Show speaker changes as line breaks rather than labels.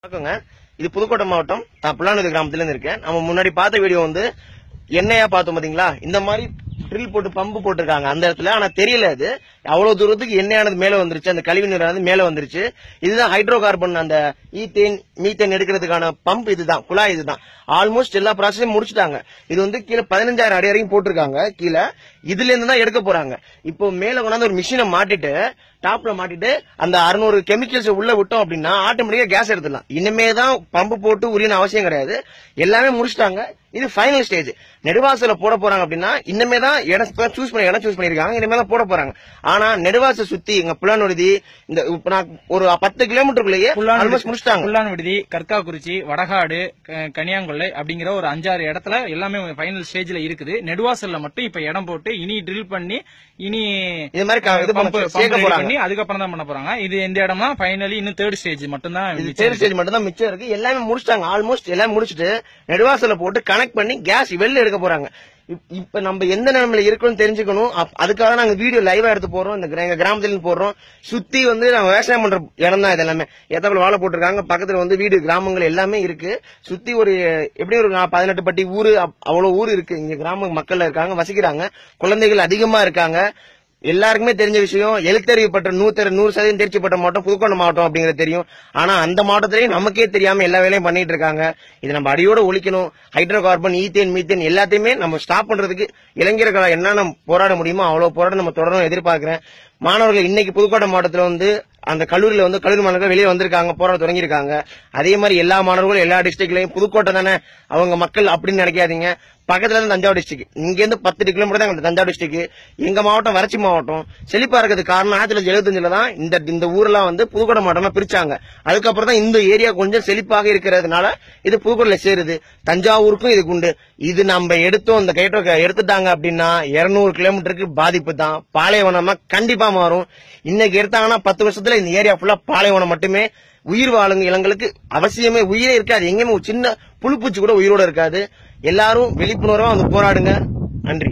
வணக்கங்க. இது புதுக்கோட்டை மாவட்டம். நான் புல்லானூர் கிராமத்துல இருந்து இருக்கேன். நம்ம முன்னாடி பார்த்த வீடியோ வந்து எண்ணெயா பார்த்தோம் பாத்தீங்களா? இந்த மாதிரி ட்ரில் போட்டு பம்பு போட்டிருக்காங்க அந்த இடத்துல. ஆனா தெரியல, அது அவ்வளவு தூரத்துக்கு எண்ணெயானது மேல வந்துருச்சு, அந்த கழிவு நீரானது மேல வந்துருச்சு. இதுதான் ஹைட்ரோ கார்பன், அந்த ஈத்தேன் மீத்தேன் எடுக்கிறதுக்கான பம்ப். இதுதான் குழாய். இதுதான் ஆல்மோஸ்ட் எல்லா ப்ராசஸையும் முடிச்சுட்டாங்க. இது வந்து கீழே 15,000 அடி வரைக்கும் போட்டிருக்காங்க. கீழே இதுல இருந்து தான் எடுக்க போறாங்க. இப்போ மேல கொண்டாந்து ஒரு மிஷினை மாட்டிட்டு டாப்ல மாட்டிட்டு அந்த 600 கெமிக்கல்ஸ் உள்ள விட்டோம் அப்படின்னா ஆட்டோமேட்டிக்கா கேஸ் எடுத்துடலாம். இனிமே தான் பம்பு போட்டு உரியன அவசியம் கிடையாது. எல்லாமே முடிச்சிட்டாங்க. இது ஃபைனல் ஸ்டேஜ். நெடுவாசல போட போறாங்க அப்படின்னா இனிமே தான் இடம் சூஸ் பண்ணிருக்காங்க. இனிமே தான் போட போறாங்க. ஆனா நெடுவாசல் சுத்தி எங்க புல்லான் விடுதி இந்த ஒரு 10 கிலோமீட்டருக்குள்ளேயே முடிச்சிட்டாங்க.
புல்லான் விடுதி, கற்காக்குறிச்சி, வடகாடு, கனியாங்கொள்ளை அப்படிங்கிற ஒரு 5-6 இடத்துல எல்லாமே ஃபைனல் ஸ்டேஜ்ல இருக்குது. நெடுவாசல்ல மட்டும் இப்ப இடம் போட்டு இனி ட்ரில் பண்ணி இனி
இது மாதிரி
அதுக்கப்புறம் தான் பண்ண போறாங்க. இது எந்த இடம்னா ஃபைனலி இன்னும் தேர்ட் ஸ்டேஜ் மட்டும் தான்
மிச்சம் இருக்கு. எல்லாமே முடிச்சிட்டாங்க. ஆல்மோஸ்ட் எல்லாம் முடிச்சிட்டு நெடுவாசல போட்டு கனெக்ட் பண்ணி கேஸ் வெளில எடுக்க போறாங்க. இப்ப நம்ம எந்த நிலைமையில இருக்கோம்னு தெரிஞ்சுக்கணும். அதுக்காக நாங்க வீடியோ லைவா எடுத்து போறோம். எங்க கிராமத்துல போடுறோம். சுத்தி வந்து நாங்க விவசாயம் பண்ற இடம் தான். இது எல்லாமே ஏத்தாப்புல வாழை போட்டிருக்காங்க. பக்கத்துல வந்து வீடு, கிராமங்கள் எல்லாமே இருக்கு. சுத்தி ஒரு எப்படி ஒரு 18 பட்டி ஊரு, அவ்வளவு ஊர் இருக்கு. இங்க கிராம மக்கள் இருக்காங்க, வசிக்கிறாங்க. குழந்தைகள் அதிகமா இருக்காங்க. எல்லாருக்குமே தெரிஞ்ச விஷயம். எழுத்தறிவிப்பட்ட 100% தேர்ச்சி பெற்ற மாவட்டம் புதுக்கோட்டை மாவட்டம் அப்படிங்கிறது தெரியும். ஆனா அந்த மாவட்டத்திலேயே நமக்கே தெரியாம எல்லா வேலையும் பண்ணிட்டு இருக்காங்க. இது நம்ம அடியோட ஒழிக்கணும். ஹைட்ரோ கார்பன், ஈத்தேன், மீத்தேன் எல்லாத்தையுமே நம்ம ஸ்டாப் பண்றதுக்கு இளைஞர்களை என்னென்ன போராட முடியுமோ அவ்வளவு போராட நம்ம தொடரணும் எதிர்பார்க்கிறேன். மாணவர்கள் இன்னைக்கு புதுக்கோட்டை மாவட்டத்தில் வந்து அந்த கல்லூரியில வந்து கல்லூரி மாணவர்கள் வெளியே வந்திருக்காங்க, போராட தொடங்கியிருக்காங்க. அதே மாதிரி எல்லா மாணவர்களும் எல்லா டிஸ்ட்ரிக்ட்லயும் புதுக்கோட்டை தானே அவங்க மக்கள் அப்படின்னு நினைக்காதீங்க. பக்கத்துல இருந்து தஞ்சாவூர் டிஸ்ட்ரிக்ட், இங்க இருந்து 10 கிலோமீட்டர் தான் தஞ்சாவூர் டிஸ்ட்ரிக்ட். எங்க மாவட்டம் வறட்சி மாவட்டம். செழிப்பா இருக்கிறதுக்கு காரணம் 1975 தான் இந்த ஊர்லாம் வந்து புதுக்கோட்டை மாவட்டமா பிரிச்சாங்க. அதுக்கப்புறம் தான் இந்த ஏரியா கொஞ்சம் செழிப்பாக இருக்கிறதுனால இது புதுக்கோட்டையில சேருது. தஞ்சாவூருக்கும் இதுக்கு உண்டு. இது நம்ம எடுத்தோம், இந்த கைட்டோ எடுத்துட்டாங்க அப்படின்னா 200 கிலோமீட்டருக்கு பாதிப்பு தான். பாலைவனமா கண்டிப்பா மாறும். இன்னைக்கு எடுத்தாங்கன்னா 10 வருஷத்துல இந்த ஏரியா ஃபுல்லா பாலைவனம் மட்டுமே. உயிர் வாழுங்க இளங்களுக்கு அவசியமே உயிரே இருக்காது. எங்கேயுமே சின்ன புழுப்பூச்சி கூட உயிரோட இருக்காது. எல்லாரும் விழிப்புணர்வா வந்து போராடுங்க. நன்றி.